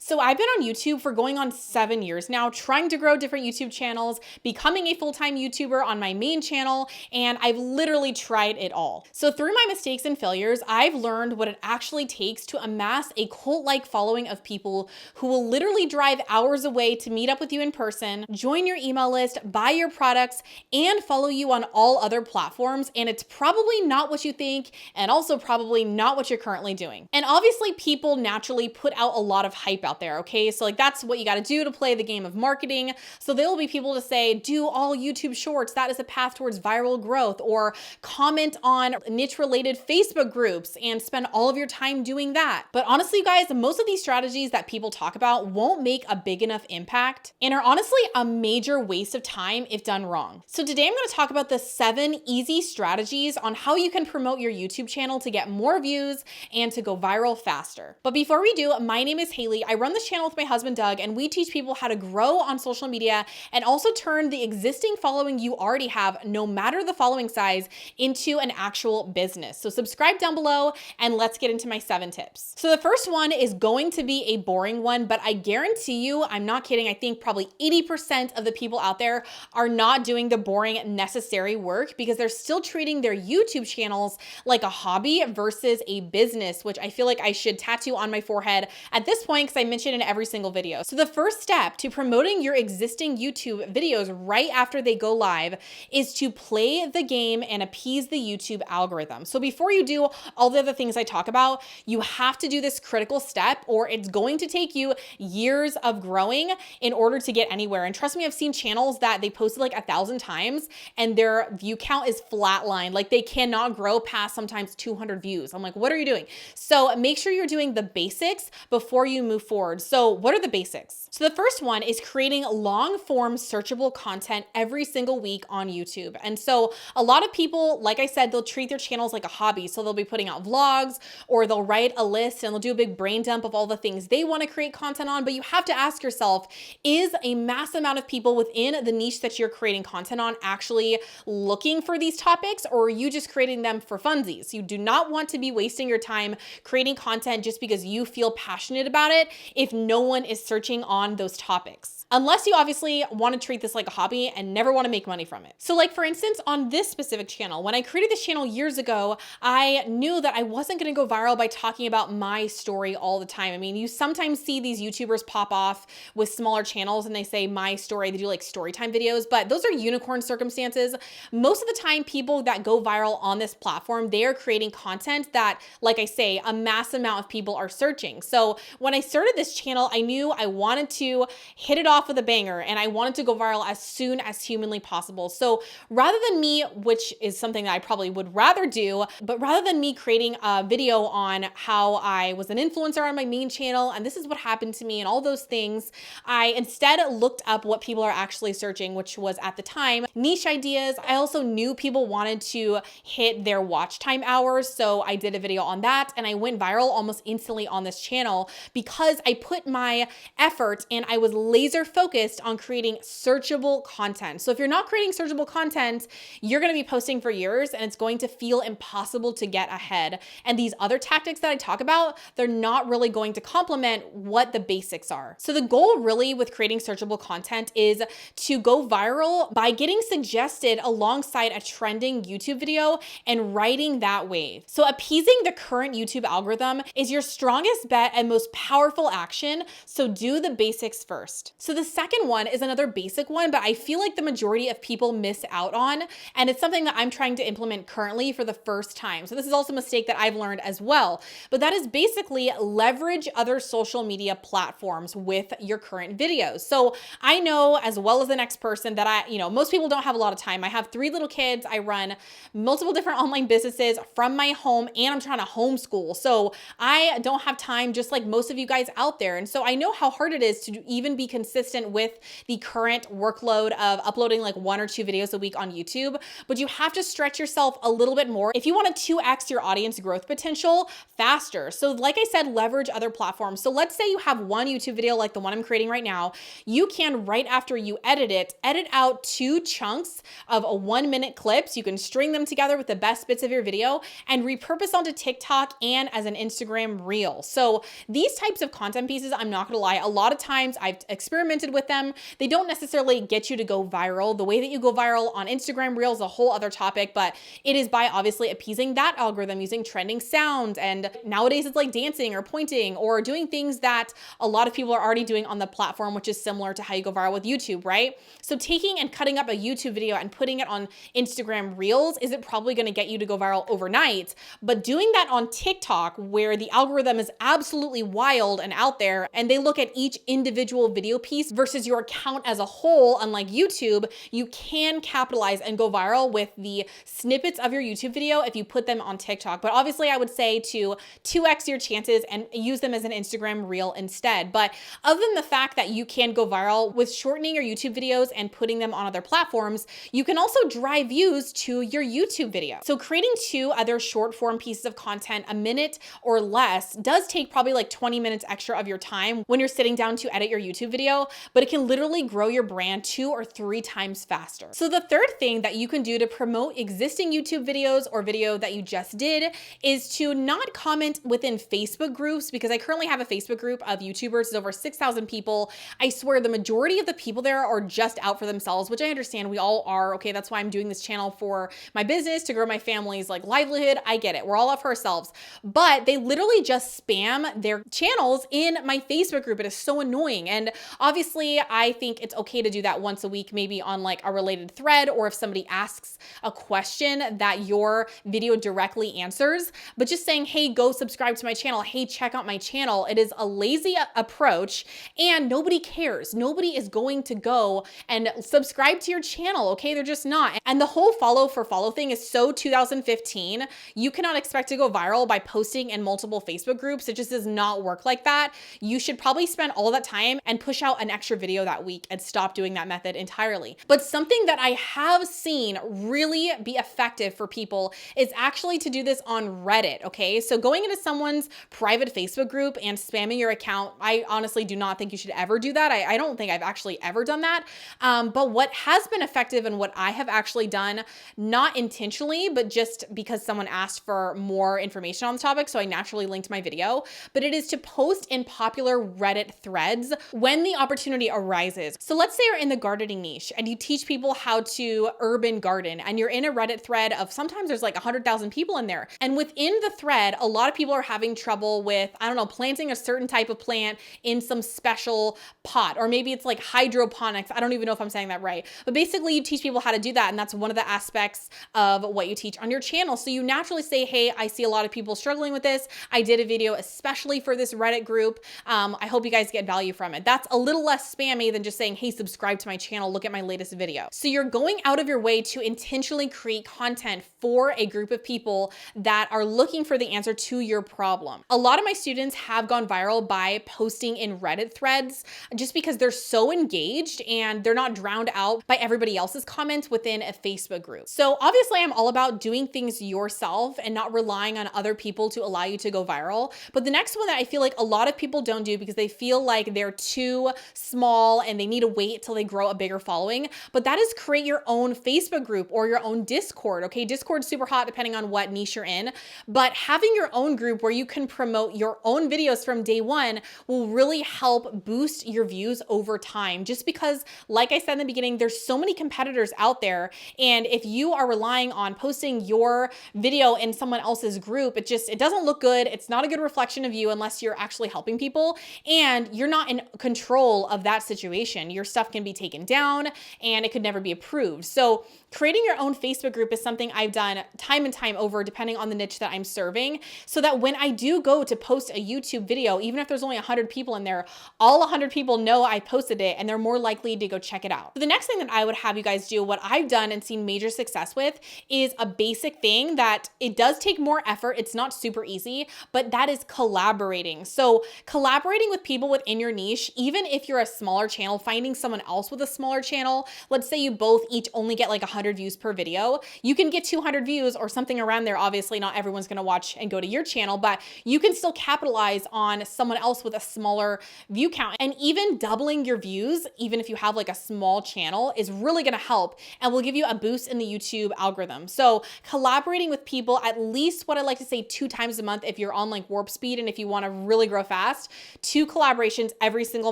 So I've been on YouTube for going on 7 years now, trying to grow different YouTube channels, becoming a full-time YouTuber on my main channel, and I've literally tried it all. So through my mistakes and failures, I've learned what it actually takes to amass a cult-like following of people who will literally drive hours away to meet up with you in person, join your email list, buy your products, and follow you on all other platforms. And it's probably not what you think, and also probably not what you're currently doing. And obviously people naturally put out a lot of hype out there, okay? So like that's what you gotta do to play the game of marketing. So there will be people to say, do all YouTube shorts, that is a path towards viral growth, or comment on niche related Facebook groups and spend all of your time doing that. But honestly, guys, most of these strategies that people talk about won't make a big enough impact and are honestly a major waste of time if done wrong. So today I'm gonna talk about the 7 easy strategies on how you can promote your YouTube channel to get more views and to go viral faster. But before we do, my name is Haley. I run this channel with my husband, Doug, and we teach people how to grow on social media and also turn the existing following you already have, no matter the following size, into an actual business. So subscribe down below and let's get into my 7 tips. So the first one is going to be a boring one, but I guarantee you, I'm not kidding, I think probably 80% of the people out there are not doing the boring necessary work because they're still treating their YouTube channels like a hobby versus a business, which I feel like I should tattoo on my forehead at this point because I mention in every single video. So the first step to promoting your existing YouTube videos right after they go live is to play the game and appease the YouTube algorithm. So before you do all the other things I talk about, you have to do this critical step or it's going to take you years of growing in order to get anywhere. And trust me, I've seen channels that they posted like 1,000 times and their view count is flatlined. Like they cannot grow past sometimes 200 views. I'm like, what are you doing? So make sure you're doing the basics before you move forward. So what are the basics? So the first one is creating long form searchable content every single week on YouTube. And so a lot of people, like I said, they'll treat their channels like a hobby. So they'll be putting out vlogs or they'll write a list and they'll do a big brain dump of all the things they want to create content on. But you have to ask yourself, is a mass amount of people within the niche that you're creating content on actually looking for these topics, or are you just creating them for funsies? You do not want to be wasting your time creating content just because you feel passionate about it if no one is searching on those topics. Unless you obviously want to treat this like a hobby and never want to make money from it. So like for instance, on this specific channel, when I created this channel years ago, I knew that I wasn't going to go viral by talking about my story all the time. I mean, you sometimes see these YouTubers pop off with smaller channels and they say my story, they do like story time videos, but those are unicorn circumstances. Most of the time, people that go viral on this platform, they are creating content that, like I say, a mass amount of people are searching. So when I started this channel, I knew I wanted to hit it off with a banger and I wanted to go viral as soon as humanly possible. So rather than me, which is something that I probably would rather do, but rather than me creating a video on how I was an influencer on my main channel and this is what happened to me and all those things, I instead looked up what people are actually searching, which was at the time niche ideas. I also knew people wanted to hit their watch time hours. So I did a video on that and I went viral almost instantly on this channel because I put my effort and I was laser focused on creating searchable content. So if you're not creating searchable content, you're going to be posting for years and it's going to feel impossible to get ahead. And these other tactics that I talk about, they're not really going to complement what the basics are. So the goal really with creating searchable content is to go viral by getting suggested alongside a trending YouTube video and riding that wave. So appeasing the current YouTube algorithm is your strongest bet and most powerful action. So do the basics first. So the second one is another basic one, but I feel like the majority of people miss out on, and it's something that I'm trying to implement currently for the first time. So this is also a mistake that I've learned as well, but that is basically leverage other social media platforms with your current videos. So I know as well as the next person that most people don't have a lot of time. I have 3 little kids. I run multiple different online businesses from my home and I'm trying to homeschool. So I don't have time just like most of you guys out there. And so I know how hard it is to even be consistent with the current workload of uploading like 1 or 2 videos a week on YouTube, but you have to stretch yourself a little bit more if you want to 2x your audience growth potential faster. So like I said, leverage other platforms. So let's say you have one YouTube video like the one I'm creating right now. You can, right after you edit it, edit out 2 chunks of a 1-minute clips. You can string them together with the best bits of your video and repurpose onto TikTok and as an Instagram reel. So these types of content content pieces, I'm not gonna lie, a lot of times I've experimented with them. They don't necessarily get you to go viral. The way that you go viral on Instagram Reels is a whole other topic, but it is by obviously appeasing that algorithm using trending sounds. And nowadays it's like dancing or pointing or doing things that a lot of people are already doing on the platform, which is similar to how you go viral with YouTube, right? So taking and cutting up a YouTube video and putting it on Instagram Reels isn't probably gonna get you to go viral overnight, but doing that on TikTok, where the algorithm is absolutely wild and out there, and they look at each individual video piece versus your account as a whole, unlike YouTube, you can capitalize and go viral with the snippets of your YouTube video if you put them on TikTok. But obviously I would say to 2x your chances and use them as an Instagram Reel instead. But other than the fact that you can go viral with shortening your YouTube videos and putting them on other platforms, you can also drive views to your YouTube video. So creating 2 other short form pieces of content, a minute or less, does take probably like 20 minutes extra of your time when you're sitting down to edit your YouTube video, but it can literally grow your brand 2 or 3 times faster. So the third thing that you can do to promote existing YouTube videos or video that you just did is to not comment within Facebook groups, because I currently have a Facebook group of YouTubers. It's over 6,000 people. I swear the majority of the people there are just out for themselves, which I understand we all are. Okay, that's why I'm doing this channel, for my business, to grow my family's like livelihood. I get it. We're all out for ourselves, but they literally just spam their channels in my Facebook group. It is so annoying. And obviously I think it's okay to do that once a week, maybe on like a related thread, or if somebody asks a question that your video directly answers. But just saying, hey, go subscribe to my channel, hey, check out my channel, it is a lazy approach, and nobody cares. Nobody is going to go and subscribe to your channel, okay? They're just not. And the whole follow for follow thing is so 2015. You cannot expect to go viral by posting in multiple Facebook groups. It just does not work like that. You should probably spend all that time and push out an extra video that week and stop doing that method entirely. But something that I have seen really be effective for people is actually to do this on Reddit, okay? So going into someone's private Facebook group and spamming your account, I honestly do not think you should ever do that. I don't think I've actually ever done that. But what has been effective and what I have actually done, not intentionally, but just because someone asked for more information on the topic, so I naturally linked my video, but it is to post in popular Reddit threads when the opportunity arises. So let's say you're in the gardening niche and you teach people how to urban garden, and you're in a Reddit thread of, sometimes there's like 100,000 people in there. And within the thread, a lot of people are having trouble with, I don't know, planting a certain type of plant in some special pot, or maybe it's like hydroponics. I don't even know if I'm saying that right, but basically you teach people how to do that. And that's one of the aspects of what you teach on your channel. So you naturally say, hey, I see a lot of people struggling with this. I did a video especially for this Reddit group. I hope you guys get value from it. That's a little less spammy than just saying, hey, subscribe to my channel, look at my latest video. So you're going out of your way to intentionally create content for a group of people that are looking for the answer to your problem. A lot of my students have gone viral by posting in Reddit threads just because they're so engaged and they're not drowned out by everybody else's comments within a Facebook group. So obviously I'm all about doing things yourself and not relying on other people to allow you to go viral. But the next one that I feel like a lot of people don't do because they feel like they're too small and they need to wait till they grow a bigger following, but that is create your own Facebook group or your own Discord, okay? Discord's super hot depending on what niche you're in, but having your own group where you can promote your own videos from day one will really help boost your views over time. Just because, like I said in the beginning, there's so many competitors out there, and if you are relying on posting your video in someone else's group, it doesn't look good. It's not a good reflection of you unless you're actually helping people, and you're not in control of that situation. Your stuff can be taken down and it could never be approved. So creating your own Facebook group is something I've done time and time over, depending on the niche that I'm serving, so that when I do go to post a YouTube video, even if there's only 100 people in there, all 100 people know I posted it and they're more likely to go check it out. So the next thing that I would have you guys do, what I've done and seen major success with, is a basic thing that it does take more effort. It's not super easy, but that is collaborating. So collaborating with people within your niche, even if you're a smaller channel, finding someone else with a smaller channel, let's say you both each only get like 100 views per video, you can get 200 views or something around there. Obviously not everyone's going to watch and go to your channel, but you can still capitalize on someone else with a smaller view count. And even doubling your views, even if you have like a small channel, is really going to help and will give you a boost in the YouTube algorithm. So collaborating with people at least, what I like to say, 2 times a month if you're on like warp speed and if you want to really grow fast. podcast, 2 collaborations every single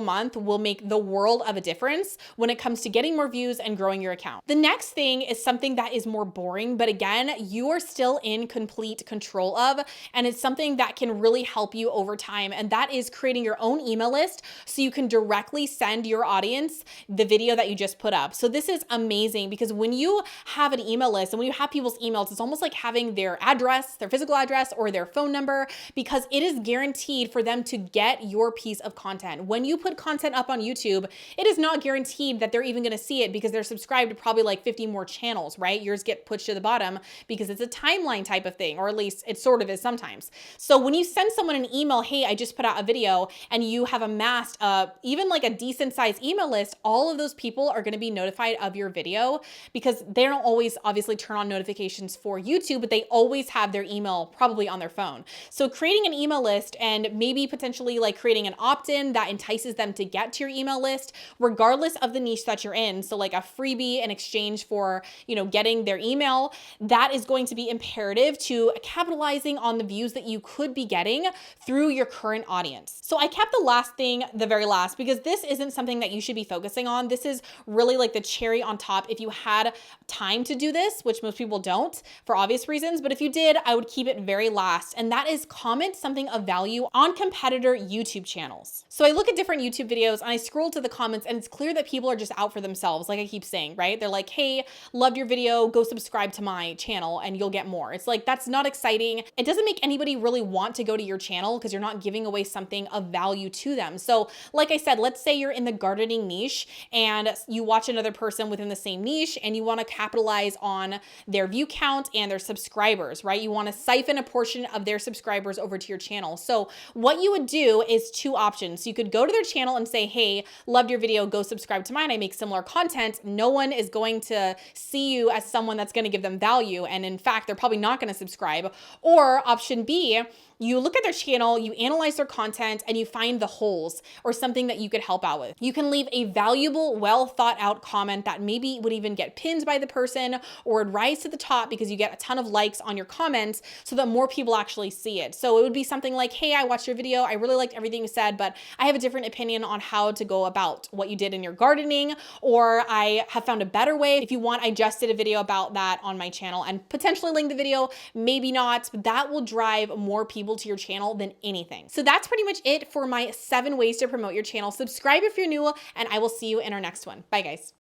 month will make the world of a difference when it comes to getting more views and growing your account. The next thing is something that is more boring, but again, you are still in complete control of, and it's something that can really help you over time. And that is creating your own email list so you can directly send your audience the video that you just put up. So this is amazing because when you have an email list and when you have people's emails, it's almost like having their address, their physical address, or their phone number, because it is guaranteed for them to get your piece of content. When you put content up on YouTube, it is not guaranteed that they're even going to see it because they're subscribed to probably like 50 more channels, right? Yours get pushed to the bottom because it's a timeline type of thing, or at least it sort of is sometimes. So when you send someone an email, hey, I just put out a video, and you have amassed even like a decent sized email list, all of those people are going to be notified of your video because they don't always obviously turn on notifications for YouTube, but they always have their email probably on their phone. So creating an email list and maybe potentially like creating an opt-in that entices them to get to your email list, regardless of the niche that you're in. So like a freebie in exchange for, getting their email, that is going to be imperative to capitalizing on the views that you could be getting through your current audience. So I kept the last thing the very last because this isn't something that you should be focusing on. This is really like the cherry on top if you had time to do this, which most people don't for obvious reasons. But if you did, I would keep it very last. And that is comment something of value on competitor YouTube channels. So I look at different YouTube videos and I scroll to the comments and it's clear that people are just out for themselves. Like I keep saying, right? They're like, hey, loved your video, go subscribe to my channel and you'll get more. It's like, that's not exciting. It doesn't make anybody really want to go to your channel because you're not giving away something of value to them. So like I said, let's say you're in the gardening niche and you watch another person within the same niche and you want to capitalize on their view count and their subscribers, right? You want to siphon a portion of their subscribers over to your channel. So what you would do is 2 options. So you could go to their channel and say, hey, loved your video, go subscribe to mine. I make similar content. No one is going to see you as someone that's going to give them value. And in fact, they're probably not going to subscribe. Or option B, you look at their channel, you analyze their content, and you find the holes or something that you could help out with. You can leave a valuable, well thought out comment that maybe would even get pinned by the person or would rise to the top because you get a ton of likes on your comments so that more people actually see it. So it would be something like, hey, I watched your video. I really liked everything you said, but I have a different opinion on how to go about what you did in your gardening, or I have found a better way. If you want, I just did a video about that on my channel and potentially link the video, maybe not, but that will drive more people to your channel than anything. So that's pretty much it for my 7 ways to promote your channel. Subscribe if you're new, and I will see you in our next one. Bye, guys.